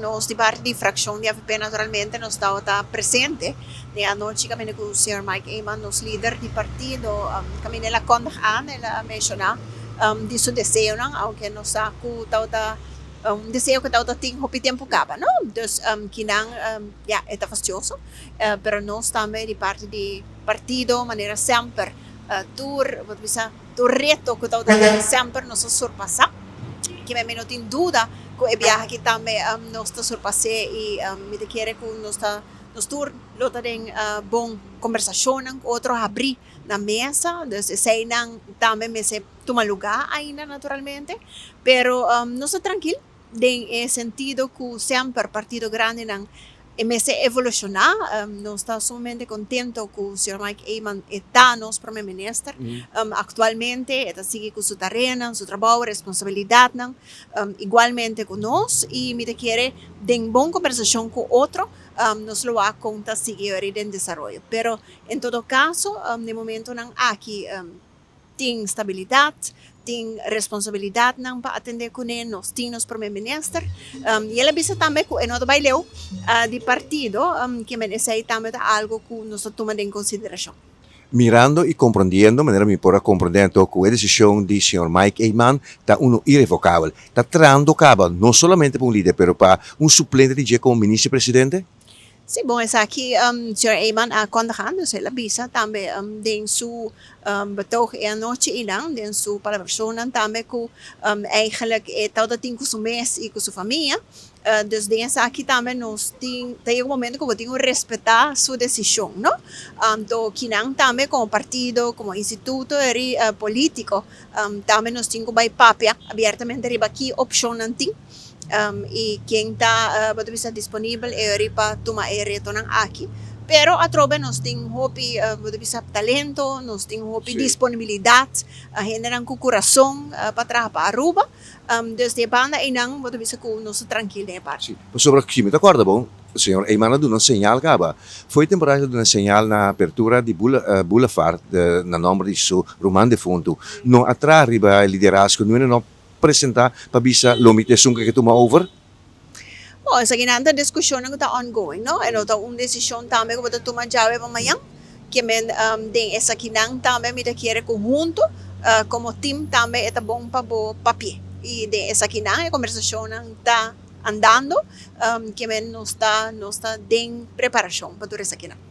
nos di parte di frazione di AFP naturalmente nos stava presente. De anoche kami con Sir Mike Eman, nos líder di partido, kami nila kondakan, nila menciona, di su deseo nang, aunque nos aku tao ta deseo que tao ta ting hopi tiempo kaba, no? Dus kinang, ja, eta fastidioso, pero nos tame di parte di partido, manera sempre, wat bisa, tur reto que tao ta sempre nos surpassa, que me menos in duda, ko e viaje que tame nos ta surpasse e mi te quiere ku nos tur lota den bon conversación ang otro abri na mesa, dus say nang tame me se tumaluga ainda naturalmente, pero no sa tranquil den sentido ku sempre partido grande nang me se evolucionar, nos está sumamente contento con Sir Mike Eman está nos primer minister actualmente, está sigue con su tarea, su trabajo, responsabilidad, igualmente con nos y me te quiere den buena conversación con otro, nos lo va a contar seguir en desarrollo. Pero en todo caso, de momento aquí tem estabilidad, tem responsabilidad nang pa atender con él, nos tem nos primer minister, y él bisa también con otro baileo de partido, que me desea también algo que nos toma en consideración. Mirando y comprendiendo, de manera mi por comprender que la decisión del señor Mike Eman está uno irrevocable. Está trayendo cabo no solamente para un líder, pero para un suplente de como ministro-presidente. Sí, bom, es aquí, Sir Eman, cuando se la visa, también den su betoog anoche ilang, den su palaversonan, también que eigenlijk todo tiene con su mes y con su familia. Dus densa aqui também nós tem um momento que eu tenho que respeitar sua decisão, não? Então, kinang também como partido, como instituto político, também nós temos que papia abertamente riba aqui opção nanting. E quem está disponível é para tomar retorno aqui. Pero a trove nós temos hopi, talento, nós temos hopi disponibilidade, generam com coração para trabalhar para Aruba. Desde banda inang, com nós tranquilo de parte. Sim, sobre o que me acorda, bom, o senhor Eman deu uma señal caba. Foi temporada de uma señal na apertura de Boulevard, na nome de seu Roman de Fundo. Não atrás riba liderazgo, não apresentar para bisa lomite sunga que toma over? Bom, essa ginanta discussão que está ongoing, no? E nota uma decisão também que vou tomar já amanhã, que men den essa ginanta também me quer conjunto, como time também é bom para o papel. E de essa ginanta a conversação está andando, que men não está den preparação para toda essa ginanta.